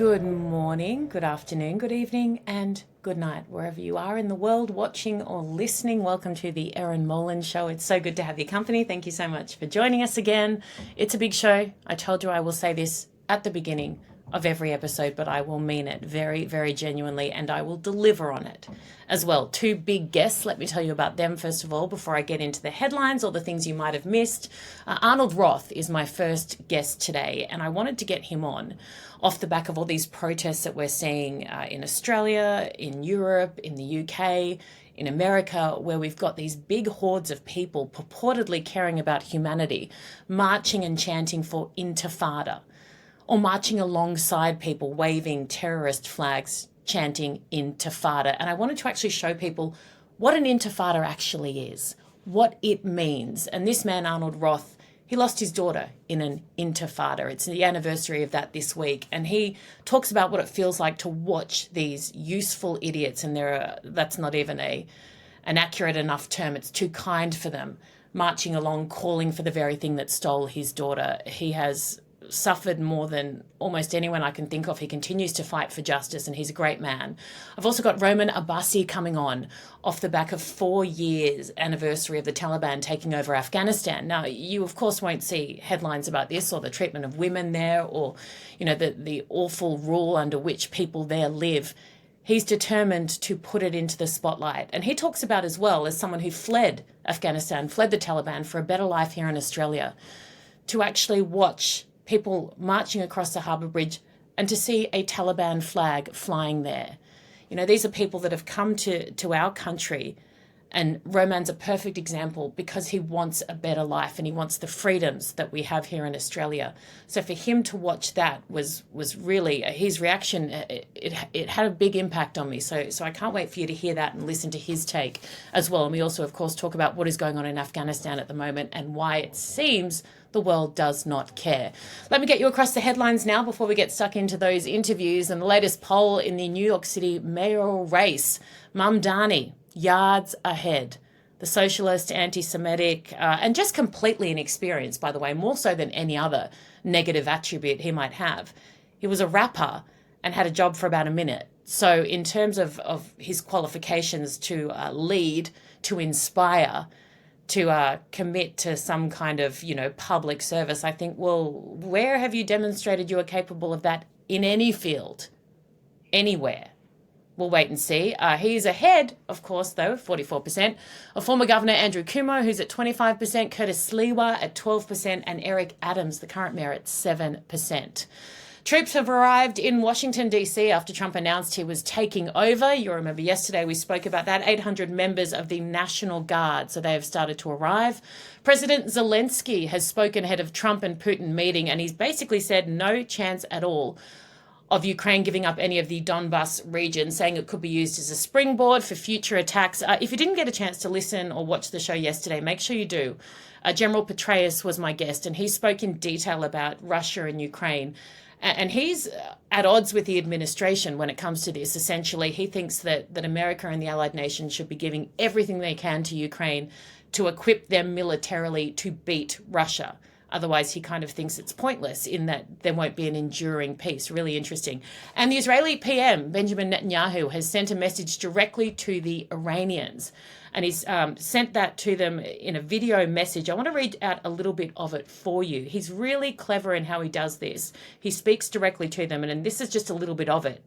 Good morning, good afternoon, good evening, and good night, wherever you are in the world watching or listening. Welcome to the Erin Molan Show. It's so good to have your company. Thank you so much for joining us again. It's a big show. I told you I will say this at the beginning of every episode, but I will mean it very, very genuinely, and I will deliver on it as well. Two big guests. Let me tell you about them first of all before I get into the headlines or the things you might have missed. Arnold Roth is my first guest today, and I wanted to get him on off the back of all these protests that we're seeing in Australia, in Europe, in the UK, in America, where we've got these big hordes of people purportedly caring about humanity, marching and chanting for Intifada, or marching alongside people waving terrorist flags, chanting Intifada. And I wanted to actually show people what an Intifada actually is, what it means. And this man, Arnold Roth, he lost his daughter in an Intifada. It's the anniversary of that this week. And he talks about what it feels like to watch these useful idiots, and that's not even an accurate enough term, it's too kind for them, marching along, calling for the very thing that stole his daughter. He has suffered more than almost anyone I can think of. He continues to fight for justice, and he's a great man. I've also got Abasy coming on off the back of 4 years anniversary of the Taliban taking over Afghanistan. Now, you of course won't see headlines about this or the treatment of women there, or the awful rule under which people there live. He's determined to put it into the spotlight. And he talks about, as well, as someone who fled Afghanistan, fled the Taliban for a better life here in Australia, to actually watch people marching across the harbour bridge and to see a Taliban flag flying there. These are people that have come to our country, and Roman's a perfect example because he wants a better life and he wants the freedoms that we have here in Australia. So for him to watch that was really his reaction. It had a big impact on me. So I can't wait for you to hear that and listen to his take as well. And we also, of course, talk about what is going on in Afghanistan at the moment and why it seems the world does not care. Let me get you across the headlines now before we get stuck into those interviews. And the latest poll in the New York City mayoral race, Mamdani, yards ahead. The socialist, anti-Semitic, and just completely inexperienced, by the way, more so than any other negative attribute he might have. He was a rapper and had a job for about a minute. So in terms of his qualifications to lead, to inspire, to commit to some kind of, public service, I think, well, where have you demonstrated you are capable of that in any field, anywhere? We'll wait and see. He's ahead, of course, though, 44%, of former Governor Andrew Cuomo, who's at 25%, Curtis Sliwa at 12%, and Eric Adams, the current mayor, at 7%. Troops have arrived in Washington, D.C. after Trump announced he was taking over. You'll remember yesterday we spoke about that. 800 members of the National Guard, so they have started to arrive. President Zelensky has spoken ahead of Trump and Putin meeting, and he's basically said no chance at all of Ukraine giving up any of the Donbas region, saying it could be used as a springboard for future attacks. If you didn't get a chance to listen or watch the show yesterday, make sure you do. General Petraeus was my guest, and he spoke in detail about Russia and Ukraine. And he's at odds with the administration when it comes to this. Essentially, he thinks that America and the Allied nations should be giving everything they can to Ukraine to equip them militarily to beat Russia. Otherwise, he kind of thinks it's pointless, in that there won't be an enduring peace. Really interesting. And the Israeli PM, Benjamin Netanyahu, has sent a message directly to the Iranians. And he's sent that to them in a video message. I want to read out a little bit of it for you. He's really clever in how he does this. He speaks directly to them, and this is just a little bit of it.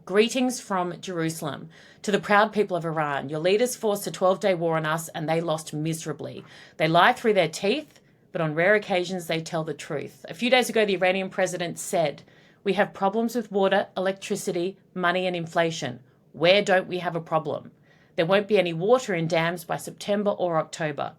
Greetings from Jerusalem. To the proud people of Iran, your leaders forced a 12-day war on us, and they lost miserably. They lie through their teeth, but on rare occasions they tell the truth. A few days ago, the Iranian president said, "We have problems with water, electricity, money, and inflation. Where don't we have a problem? There won't be any water in dams by September or October."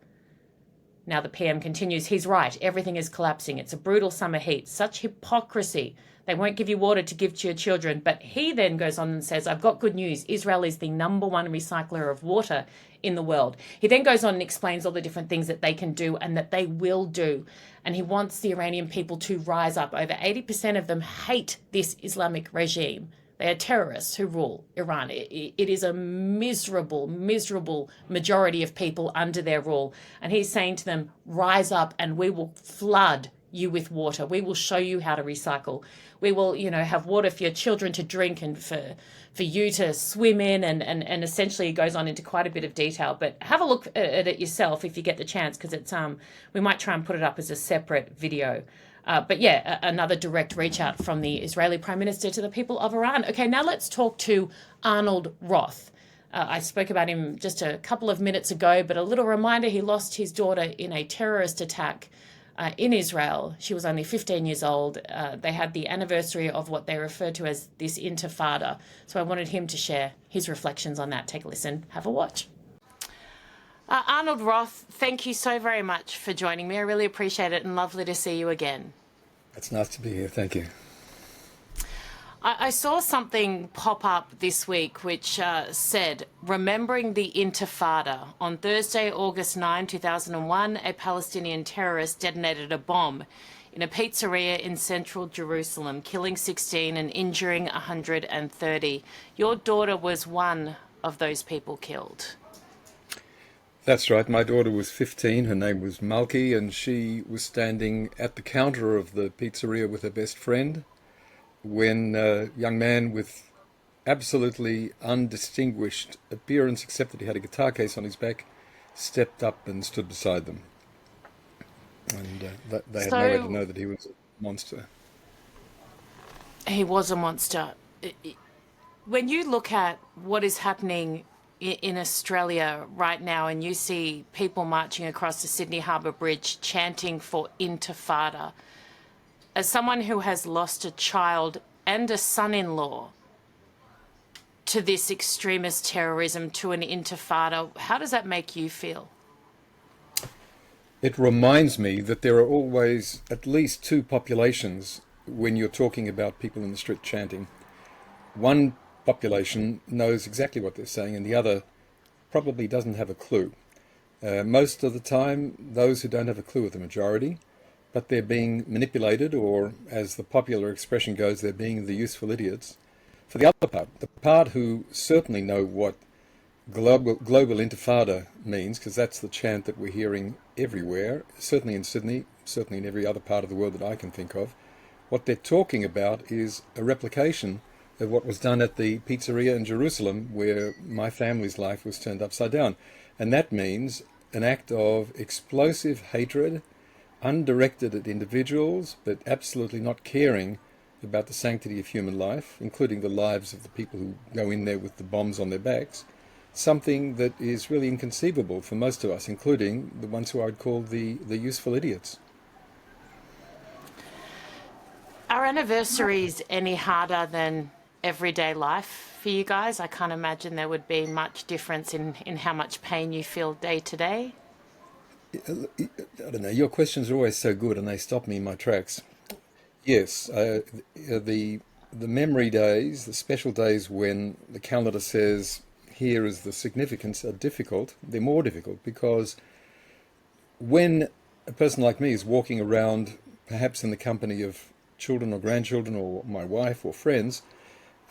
Now the PM continues, he's right, everything is collapsing. It's a brutal summer heat. Such hypocrisy. They won't give you water to give to your children. But he then goes on and says, I've got good news. Israel is the number one recycler of water in the world. He then goes on and explains all the different things that they can do and that they will do. And he wants the Iranian people to rise up. Over 80% of them hate this Islamic regime. They are terrorists who rule Iran. It is a miserable, miserable majority of people under their rule. And he's saying to them, rise up and we will flood you with water. We will show you how to recycle. We will, have water for your children to drink and for you to swim in, and essentially it goes on into quite a bit of detail. But have a look at it yourself if you get the chance, because it's we might try and put it up as a separate video. But yeah, another direct reach out from the Israeli Prime Minister to the people of Iran. Okay, now let's talk to Arnold Roth. I spoke about him just a couple of minutes ago, but a little reminder, he lost his daughter in a terrorist attack in Israel. She was only 15 years old. They had the anniversary of what they refer to as this Intifada. So I wanted him to share his reflections on that. Take a listen, have a watch. Arnold Roth, thank you so very much for joining me. I really appreciate it, and lovely to see you again. It's nice to be here. Thank you. I saw something pop up this week which said, remembering the Intifada. On Thursday, August 9, 2001, a Palestinian terrorist detonated a bomb in a pizzeria in central Jerusalem, killing 16 and injuring 130. Your daughter was one of those people killed. That's right. My daughter was 15. Her name was Malki, and she was standing at the counter of the pizzeria with her best friend when a young man with absolutely undistinguished appearance, except that he had a guitar case on his back, stepped up and stood beside them. And they had no way to know that he was a monster. He was a monster. When you look at what is happening in Australia right now, and you see people marching across the Sydney Harbour Bridge chanting for Intifada, as someone who has lost a child and a son-in-law to this extremist terrorism, to an Intifada, how does that make you feel? It reminds me that there are always at least two populations when you're talking about people in the street chanting. One population knows exactly what they're saying, and the other probably doesn't have a clue. Most of the time, those who don't have a clue are the majority, but they're being manipulated, or as the popular expression goes, they're being the useful idiots. For the other part, the part who certainly know what global Intifada means, because that's the chant that we're hearing everywhere, certainly in Sydney, certainly in every other part of the world that I can think of, what they're talking about is a replication of what was done at the pizzeria in Jerusalem, where my family's life was turned upside down. And that means an act of explosive hatred, undirected at individuals, but absolutely not caring about the sanctity of human life, including the lives of the people who go in there with the bombs on their backs, something that is really inconceivable for most of us, including the ones who I would call the useful idiots. Are anniversaries any harder than everyday life for you guys? I can't imagine there would be much difference in how much pain you feel day to day. I don't know, your questions are always so good and they stop me in my tracks. Yes, the memory days, the special days when the calendar says here is the significance, are difficult. They're more difficult because when a person like me is walking around, perhaps in the company of children or grandchildren or my wife or friends,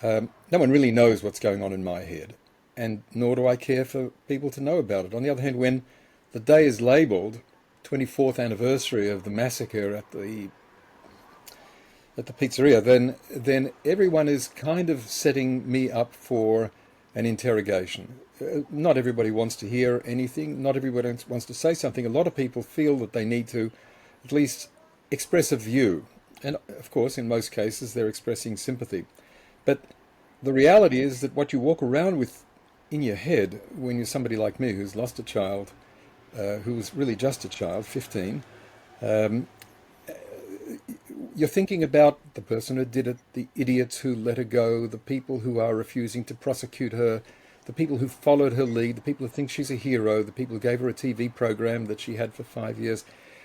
no one really knows what's going on in my head, and nor do I care for people to know about it. On the other hand, when the day is labelled 24th anniversary of the massacre at the pizzeria, then everyone is kind of setting me up for an interrogation. Not everybody wants to hear anything. Not everybody wants to say something. A lot of people feel that they need to at least express a view. And of course, in most cases, they're expressing sympathy. But the reality is that what you walk around with in your head when you're somebody like me who's lost a child, who was really just a child, 15, you're thinking about the person who did it, the idiots who let her go, the people who are refusing to prosecute her, the people who followed her lead, the people who think she's a hero, the people who gave her a TV program that she had for 5 years.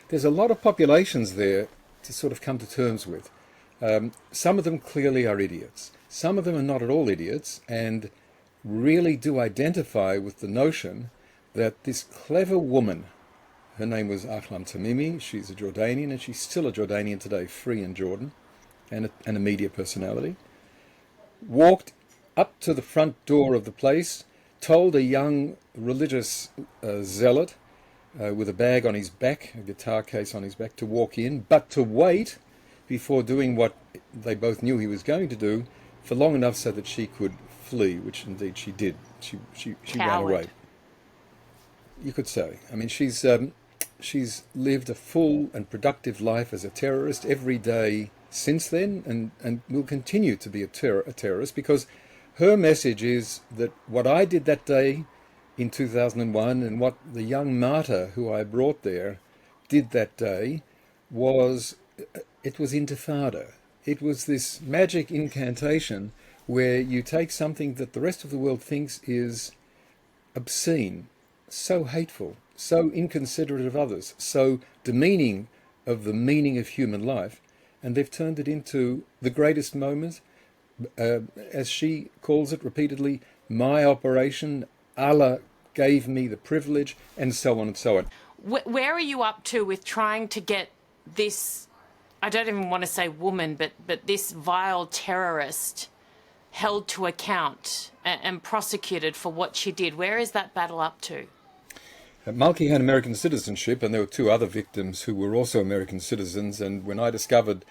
There's a lot of populations there to sort of come to terms with. Some of them clearly are idiots. Some of them are not at all idiots and really do identify with the notion that this clever woman, her name was Ahlam Tamimi, she's a Jordanian, and she's still a Jordanian today, free in Jordan, and a media personality, walked up to the front door of the place, told a young religious zealot with a bag on his back, a guitar case on his back, to walk in, but to wait before doing what they both knew he was going to do for long enough so that she could flee, which indeed she did. She ran Coward. away. You could say. I mean, she's lived a full and productive life as a terrorist every day since then, and will continue to be a terrorist, because her message is that what I did that day in 2001 and what the young martyr who I brought there did that day was, it was Intifada. It was this magic incantation where you take something that the rest of the world thinks is obscene, so hateful, so inconsiderate of others, so demeaning of the meaning of human life, and they've turned it into the greatest moment, as she calls it repeatedly, my operation, Allah gave me the privilege, and so on and so on. Where are you up to with trying to get this, I don't even want to say woman, but this vile terrorist held to account and prosecuted for what she did? Where is that battle up to? Malky had American citizenship, and there were two other victims who were also American citizens. And when I discovered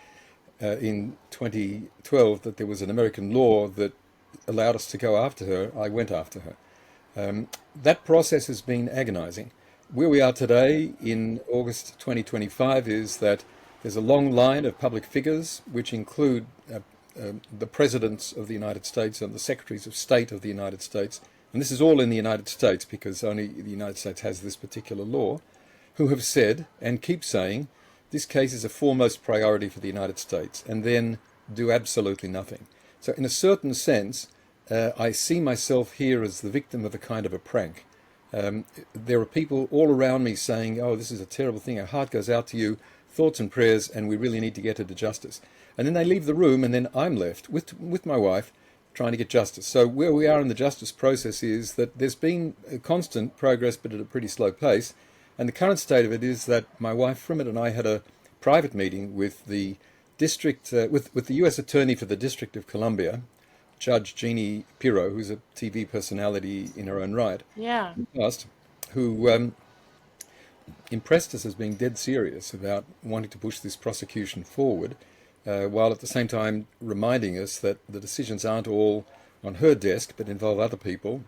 in 2012 that there was an American law that allowed us to go after her, I went after her. That process has been agonizing. Where we are today in August 2025 is that there's a long line of public figures, which include the presidents of the United States and the secretaries of state of the United States, and this is all in the United States because only the United States has this particular law, who have said and keep saying this case is a foremost priority for the United States, and then do absolutely nothing. So in a certain sense, I see myself here as the victim of a kind of a prank. There are people all around me saying, oh, this is a terrible thing, our heart goes out to you, thoughts and prayers, and we really need to get her to justice. And then they leave the room, and then I'm left with my wife trying to get justice. So where we are in the justice process is that there's been a constant progress, but at a pretty slow pace. And the current state of it is that my wife Frimit and I had a private meeting with the district, with the U.S. Attorney for the District of Columbia, Judge Jeannie Pirro, who's a TV personality in her own right, Yeah. past, who impressed us as being dead serious about wanting to push this prosecution forward, while at the same time reminding us that the decisions aren't all on her desk but involve other people.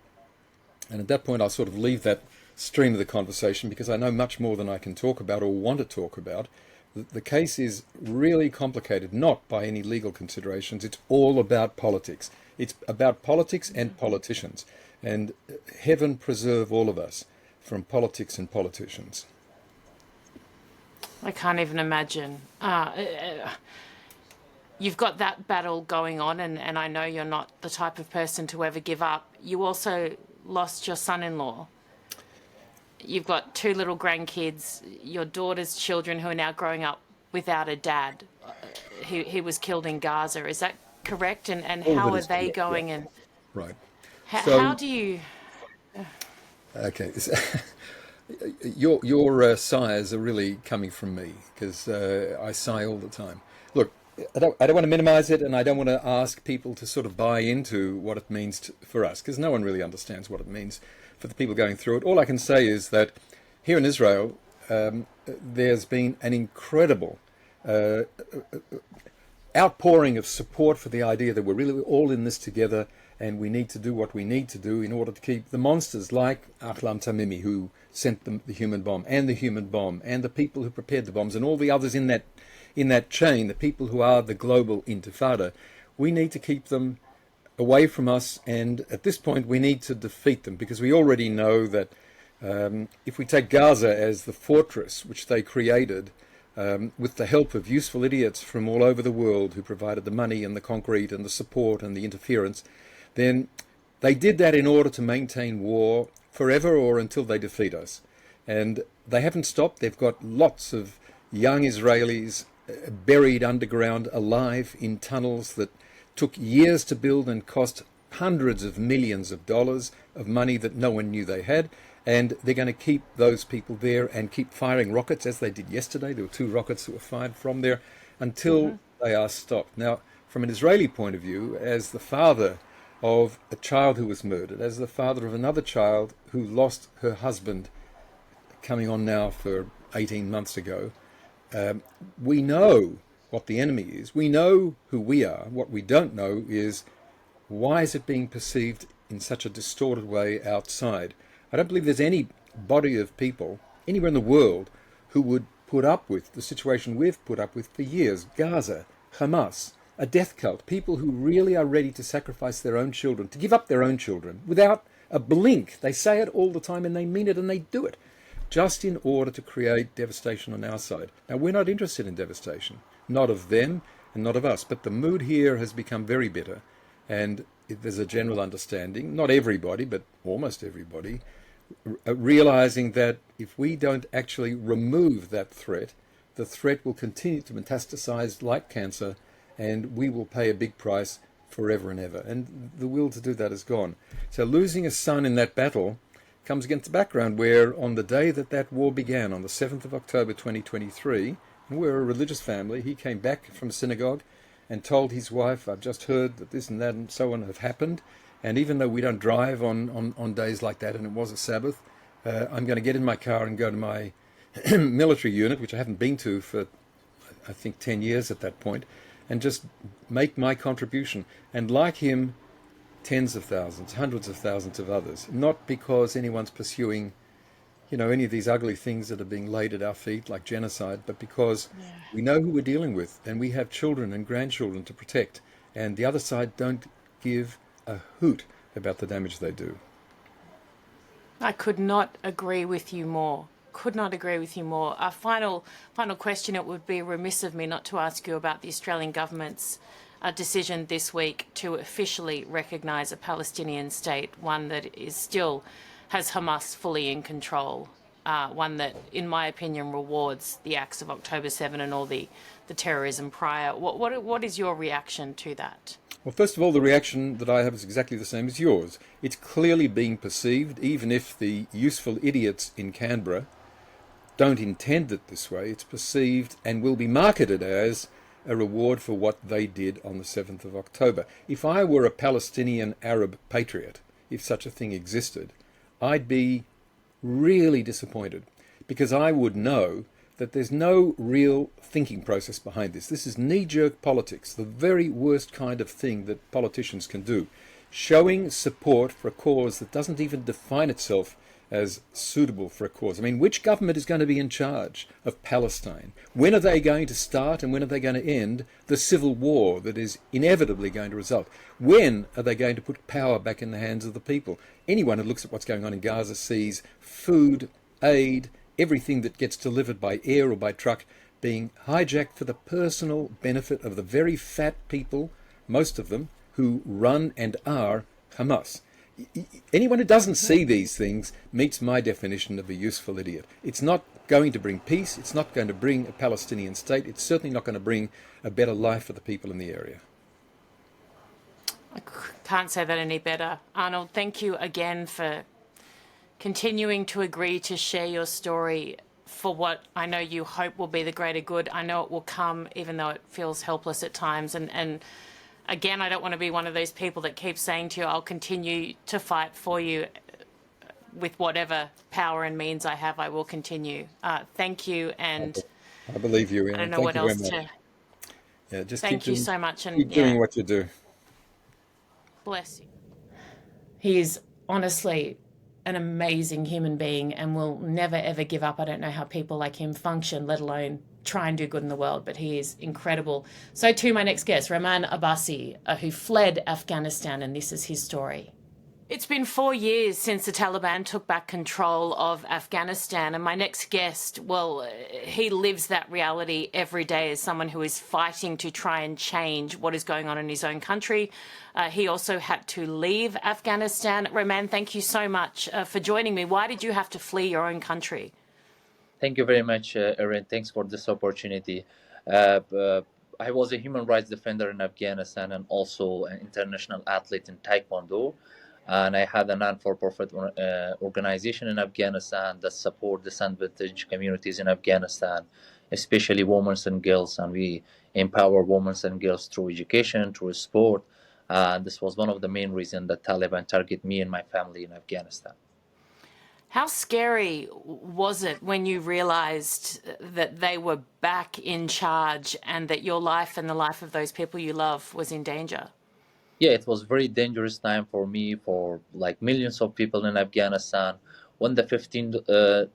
And at that point I'll sort of leave that stream of the conversation because I know much more than I can talk about or want to talk about. The case is really complicated, not by any legal considerations. It's all about politics. It's about politics and politicians. And heaven preserve all of us from politics and politicians. I can't even imagine. You've got that battle going on, and I know you're not the type of person to ever give up. You also lost your son-in-law. You've got two little grandkids, your daughter's children who are now growing up without a dad. He was killed in Gaza. Is that correct? And All how that are is they correct, going? yeah. And Right. how do you... Okay. Your sighs are really coming from me because I sigh all the time. Look, I don't want to minimize it, and I don't want to ask people to sort of buy into what it means for us, because no one really understands what it means for the people going through it. All I can say is that here in Israel, there's been an incredible outpouring of support for the idea that we're really all in this together, and we need to do what we need to do in order to keep the monsters like Ahlam Tamimi, who sent the human bomb, and the people who prepared the bombs, and all the others in that chain, the people who are the global Intifada. We need to keep them away from us, and at this point we need to defeat them, because we already know that if we take Gaza as the fortress which they created, with the help of useful idiots from all over the world who provided the money and the concrete and the support and the interference, then they did that in order to maintain war forever or until they defeat us. And they haven't stopped. They've got lots of young Israelis buried underground, alive in tunnels that took years to build and cost hundreds of millions of dollars of money that no one knew they had. And they're going to keep those people there and keep firing rockets, as they did yesterday. There were 2 rockets that were fired from there until they are stopped. Now, from an Israeli point of view, as the father of a child who was murdered, as the father of another child who lost her husband coming on now for 18 months ago, we know what the enemy is. We know who we are. What we don't know is why is it being perceived in such a distorted way outside. I don't believe there's any body of people anywhere in the world who would put up with the situation we've put up with for years. Gaza, Hamas, a death cult, people who really are ready to sacrifice their own children, to give up their own children without a blink. They say it all the time and they mean it and they do it, just in order to create devastation on our side. Now, we're not interested in devastation, not of them and not of us, but the mood here has become very bitter, and there's a general understanding, not everybody, but almost everybody, realizing that if we don't actually remove that threat, the threat will continue to metastasize like cancer, and we will pay a big price forever and ever. And the will to do that is gone. So losing a son in that battle comes against the background where on the day that that war began, on the 7th of October 2023, and we're a religious family, he came back from synagogue and told his wife, I've just heard that this and that and so on have happened. And even though we don't drive on days like that, and it was a Sabbath, I'm going to get in my car and go to my military unit, which I haven't been to for, I think, 10 years at that point, and just make my contribution. And like him, tens of thousands, hundreds of thousands of others, not because anyone's pursuing, any of these ugly things that are being laid at our feet, like genocide, but because we know who we're dealing with, and we have children and grandchildren to protect, and the other side don't give a hoot about the damage they do. I could not agree with you more. Could not agree with you more. A final question. It would be remiss of me not to ask you about the Australian government's decision this week to officially recognise a Palestinian state, one that is still has Hamas fully in control, one that, in my opinion, rewards the acts of October 7 and all the terrorism prior. What is your reaction to that? Well, first of all, the reaction that I have is exactly the same as yours. It's clearly being perceived, even if the useful idiots in Canberra don't intend it this way, it's perceived and will be marketed as a reward for what they did on the 7th of October. If I were a Palestinian Arab patriot, if such a thing existed, I'd be really disappointed, because I would know that there's no real thinking process behind this. This is knee-jerk politics, the very worst kind of thing that politicians can do. Showing support for a cause that doesn't even define itself as suitable for a cause. I mean, which government is going to be in charge of Palestine? When are they going to start and when are they going to end the civil war that is inevitably going to result? When are they going to put power back in the hands of the people? Anyone who looks at what's going on in Gaza sees food, aid, everything that gets delivered by air or by truck being hijacked for the personal benefit of the very fat people, most of them, who run and are Hamas. Anyone who doesn't see these things meets my definition of a useful idiot. It's not going to bring peace. It's not going to bring a Palestinian state. It's certainly not going to bring a better life for the people in the area. I can't say that any better. Arnold, thank you again for continuing to agree to share your story for what I know you hope will be the greater good. I know it will come, even though it feels helpless at times. And again, I don't want to be one of those people that keeps saying to you, I'll continue to fight for you with whatever power and means I have. I will continue. Thank you. And I believe you, Erin. I don't know what else to... Yeah, just thank you so much. And keep doing what you do. Bless you. He is honestly an amazing human being and will never, ever give up. I don't know how people like him function, let alone try and do good in the world, but he is incredible. So too, my next guest, Rehman Abasy, who fled Afghanistan, and this is his story. It's been 4 years since the Taliban took back control of Afghanistan, and my next guest, well, he lives that reality every day as someone who is fighting to try and change what is going on in his own country. He also had to leave Afghanistan. Rehman, thank you so much for joining me. Why did you have to flee your own country? Thank you very much, Erin. Thanks for this opportunity. I was a human rights defender in Afghanistan and also an international athlete in taekwondo. And I had a non-for-profit organization in Afghanistan that support disadvantaged communities in Afghanistan, especially women and girls. And we empower women and girls through education, through sport. This was one of the main reasons that Taliban target me and my family in Afghanistan. How scary was it when you realized that they were back in charge and that your life and the life of those people you love was in danger? Yeah, it was very dangerous time for me, for like millions of people in Afghanistan. When the 15th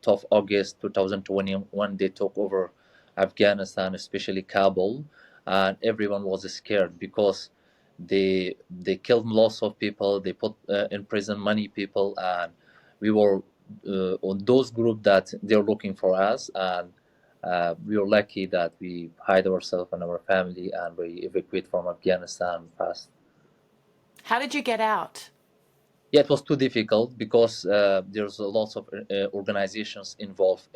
of August 2021, they took over Afghanistan, especially Kabul, and everyone was scared because they killed lots of people. They put in prison many people, and we were on those group that they're looking for us, and we were lucky that we hide ourselves and our family, and we evacuate from Afghanistan fast. How did you get out? Yeah, it was too difficult because there's a lots of organizations involved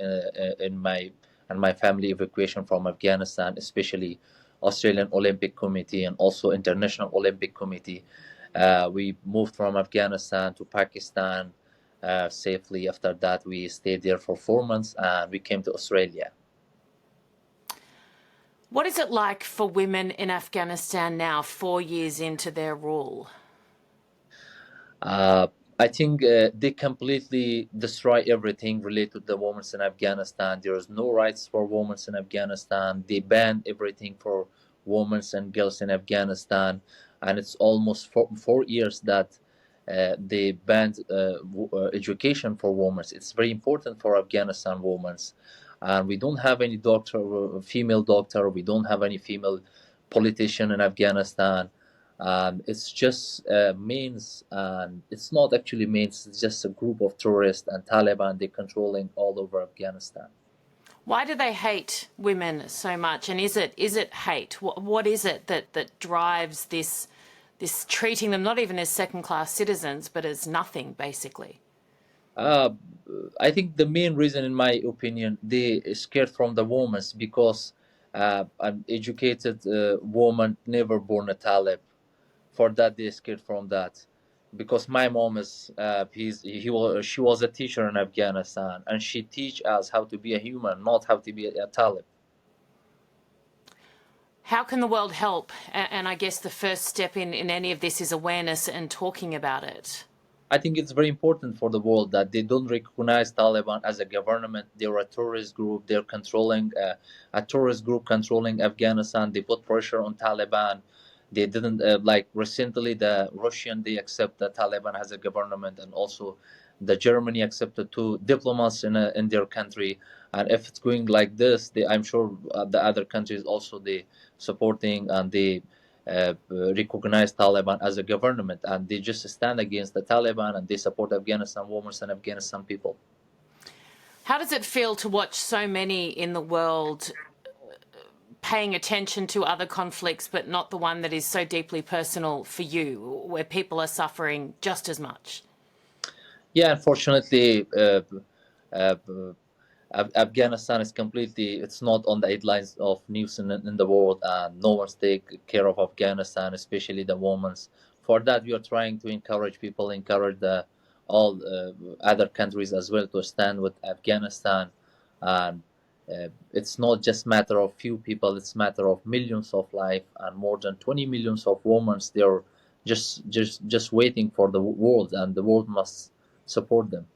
in my and my family evacuation from Afghanistan, especially Australian Olympic Committee and also International Olympic Committee. We moved from Afghanistan to Pakistan safely. After that, we stayed there for 4 months and we came to Australia. What is it like for women in Afghanistan now, 4 years into their rule? Uh, I think they completely destroy everything related to the women in Afghanistan. There is no rights for women in Afghanistan. They ban everything for women and girls in Afghanistan, and it's almost 4 years that they banned education for women. It's very important for Afghanistan women, and we don't have any doctor, female doctor. We don't have any female politician in Afghanistan. It's just means, and it's not actually means. It's just a group of terrorists and Taliban. They're controlling all over Afghanistan. Why do they hate women so much? And is it hate? What is it that drives this treating them not even as second-class citizens, but as nothing, basically? Uh, I think the main reason, in my opinion, they scared from the women because an educated woman never born a Talib. For that, they scared from that. Because my mom is he was she was a teacher in Afghanistan, and she teach us how to be a human, not how to be a Talib. How can the world help? And I guess the first step in any of this is awareness and talking about it. I think it's very important for the world that they don't recognize Taliban as a government. They're a terrorist group. They're controlling a terrorist group controlling Afghanistan. They put pressure on Taliban. They didn't like recently the Russian they accept the Taliban as a government, and also the Germany accepted two diplomats in their country. And if it's going like this, I'm sure the other countries also they supporting and they recognize Taliban as a government, and they just stand against the Taliban and they support Afghanistan women and Afghanistan people. How does it feel to watch so many in the world paying attention to other conflicts, but not the one that is so deeply personal for you, where people are suffering just as much? Yeah, unfortunately, uh, Afghanistan is completely, it's not on the headlines of news in the world, and no one's take care of Afghanistan, especially the women. For that, we are trying to encourage people, encourage the all other countries as well to stand with Afghanistan. And it's not just matter of few people; it's matter of millions of life and more than 20 millions of women. They're just waiting for the world, and the world must support them.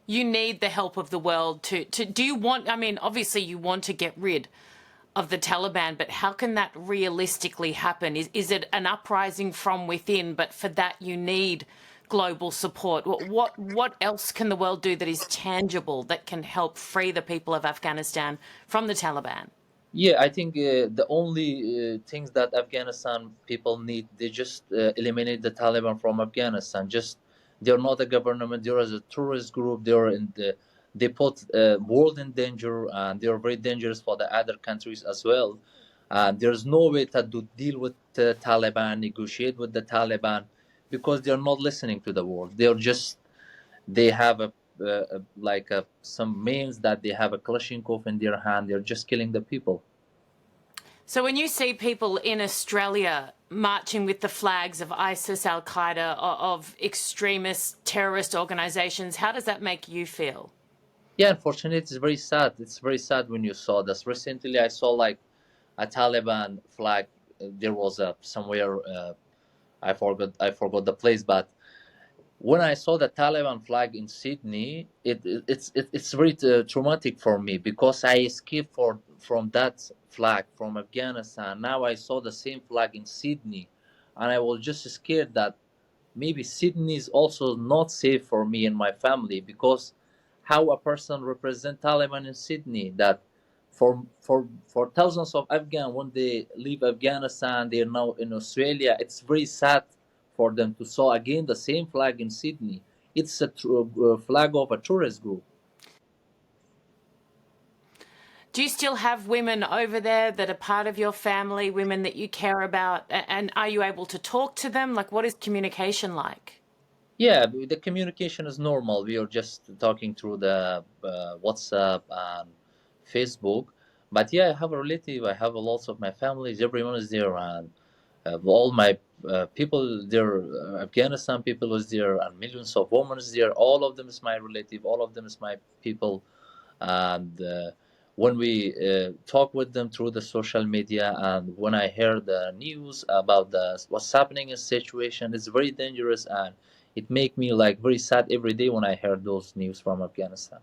You need the help of the world to do you want, I mean, obviously you want to get rid of the Taliban, but how can that realistically happen? Is it an uprising from within, but for that you need global support? What else can the world do that is tangible, that can help free the people of Afghanistan from the Taliban? Yeah, I think the only things that Afghanistan people need, they just eliminate the Taliban from Afghanistan. Just they're not a government. They're as a terrorist group. They put world in danger, and they are very dangerous for the other countries as well. And there's no way to deal with the Taliban, negotiate with the Taliban, because they're not listening to the world. They have some means that they have a Kalashnikov in their hand. They're just killing the people. So when you see people in Australia marching with the flags of ISIS, Al Qaeda, of extremist terrorist organizations, how does that make you feel? Yeah, unfortunately, it's very sad. It's very sad when you saw this. Recently, I saw like a Taliban flag. There was a somewhere I forgot the place, but when I saw the Taliban flag in Sydney, it's very traumatic for me, because I escaped from that flag from Afghanistan. Now I saw the same flag in Sydney, and I was just scared that maybe Sydney is also not safe for me and my family, because how a person represent Taliban in Sydney, that for thousands of Afghan, when they leave Afghanistan, they're now in Australia. It's very sad for them to saw again the same flag in Sydney. It's a flag of a tourist group. Do you still have women over there that are part of your family, women that you care about, and are you able to talk to them? Like, what is communication like? Yeah, the communication is normal. We are just talking through the WhatsApp and Facebook. But yeah, I have a relative. I have a lots of my families. Everyone is there, and all my people there. Afghanistan people is there, and millions of women is there. All of them is my relative. All of them is my people. And when we talk with them through the social media, and when I hear the news about what's happening in situation, it's very dangerous, and it make me like very sad every day when I hear those news from Afghanistan.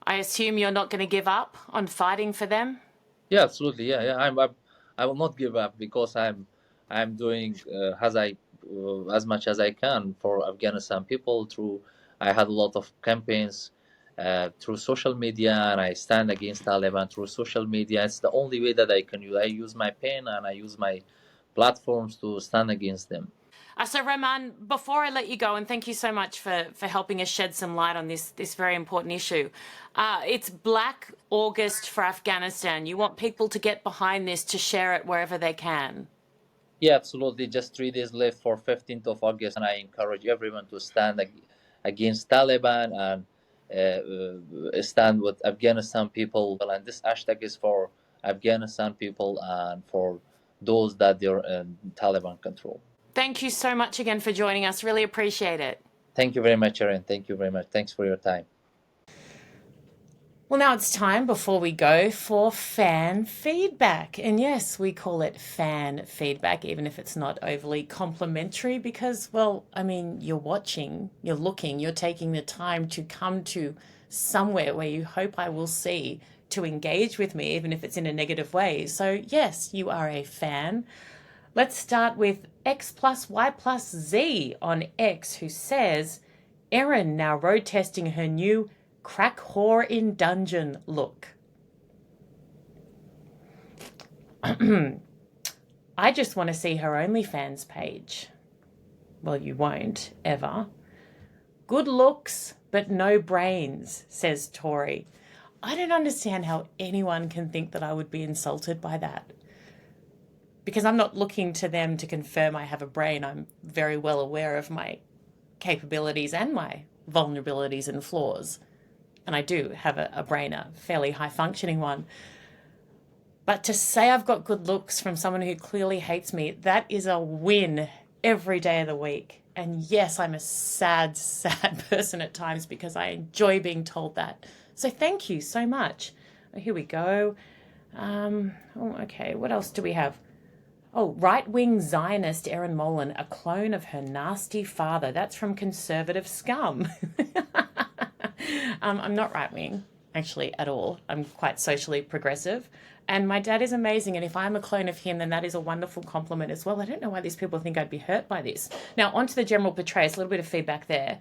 I assume you're not going to give up on fighting for them? Yeah, absolutely. Yeah. I will not give up, because I'm doing as much as I can for Afghanistan people. Through I had a lot of campaigns through social media, and I stand against Taliban through social media. It's the only way that I can use. I use my pen and I use my platforms to stand against them. So, Roman, before I let you go, and thank you so much for helping us shed some light on this very important issue. It's Black August for Afghanistan. You want people to get behind this, to share it wherever they can. Yeah, absolutely. Just 3 days left for 15th of August, and I encourage everyone to stand against Taliban, and stand with Afghanistan people. And this hashtag is for Afghanistan people and for those that they're in Taliban control. Thank you so much again for joining us. Really appreciate it. Thank you very much, Erin. Thank you very much. Thanks for your time. Well, now it's time, before we go, for fan feedback. And yes, we call it fan feedback, even if it's not overly complimentary, because, well, I mean, you're watching, you're looking, you're taking the time to come to somewhere where you hope I will see, to engage with me, even if it's in a negative way. So yes, you are a fan. Let's start with X plus Y plus Z on X, who says, Erin now road testing her new crack whore in dungeon look. I just want to see her OnlyFans page. Well, you won't, ever. Good looks, but no brains, says Tori. I don't understand how anyone can think that I would be insulted by that. Because I'm not looking to them to confirm I have a brain. I'm very well aware of my capabilities and my vulnerabilities and flaws. And I do have a brain, a fairly high-functioning one. But to say I've got good looks from someone who clearly hates me, that is a win every day of the week. And yes, I'm a sad, sad person at times, because I enjoy being told that. So thank you so much. Oh, here we go. Okay, what else do we have? Oh, right-wing Zionist Erin Molan, a clone of her nasty father. That's from Conservative Scum. I'm not right-wing, actually, at all. I'm quite socially progressive. And my dad is amazing, and if I'm a clone of him, then that is a wonderful compliment as well. I don't know why these people think I'd be hurt by this. Now, on to the General Petraeus, a little bit of feedback there.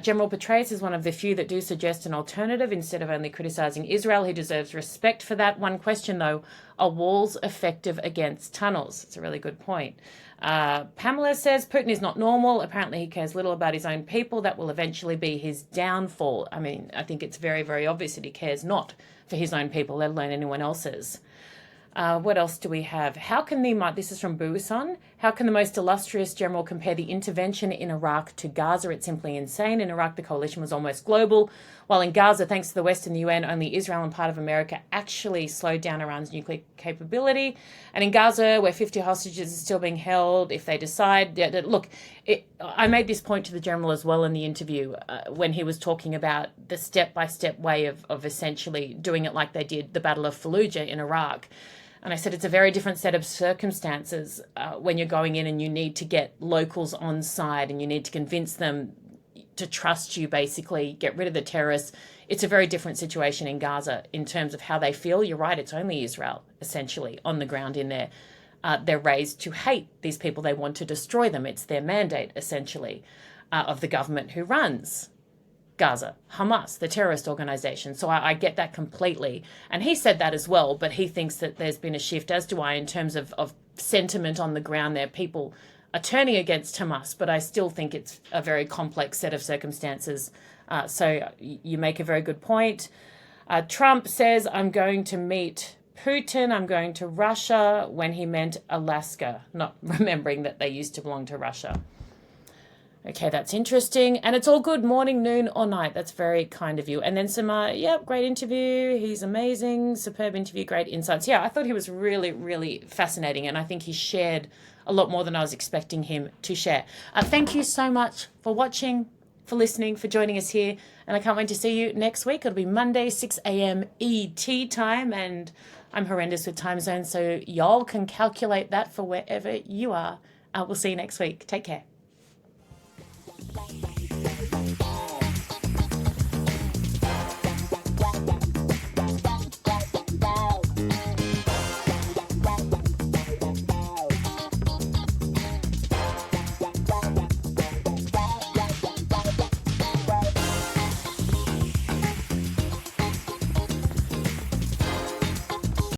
General Petraeus is one of the few that do suggest an alternative instead of only criticising Israel. He deserves respect for that. One question, though, are walls effective against tunnels? It's a really good point. Pamela says, Putin is not normal. Apparently he cares little about his own people. That will eventually be his downfall. I mean, I think it's very, very obvious that he cares not for his own people, let alone anyone else's. What else do we have? This is from Busan, how can the most illustrious general compare the intervention in Iraq to Gaza? It's simply insane. In Iraq, the coalition was almost global, while in Gaza, thanks to the West and the UN, only Israel and part of America actually slowed down Iran's nuclear capability. And in Gaza, where 50 hostages are still being held, if they decide... I made this point to the general as well in the interview when he was talking about the step-by-step way of essentially doing it like they did the Battle of Fallujah in Iraq. And I said, it's a very different set of circumstances when you're going in and you need to get locals on side and you need to convince them to trust you, basically, get rid of the terrorists. It's a very different situation in Gaza in terms of how they feel. You're right, it's only Israel, essentially, on the ground in there. They're raised to hate these people. They want to destroy them. It's their mandate, essentially, of the government who runs Gaza, Hamas, the terrorist organization. So I get that completely. And he said that as well, but he thinks that there's been a shift, as do I, in terms of sentiment on the ground there. People are turning against Hamas, but I still think it's a very complex set of circumstances. So you make a very good point. Trump says, I'm going to meet Putin, I'm going to Russia, when he meant Alaska, not remembering that they used to belong to Russia. Okay, that's interesting. And it's all good, morning, noon, or night. That's very kind of you. And then some, great interview. He's amazing. Superb interview, great insights. Yeah, I thought he was really, really fascinating. And I think he shared a lot more than I was expecting him to share. Thank you so much for watching, for listening, for joining us here. And I can't wait to see you next week. It'll be Monday, 6 a.m. ET time. And I'm horrendous with time zones, so y'all can calculate that for wherever you are. We'll see you next week. Take care.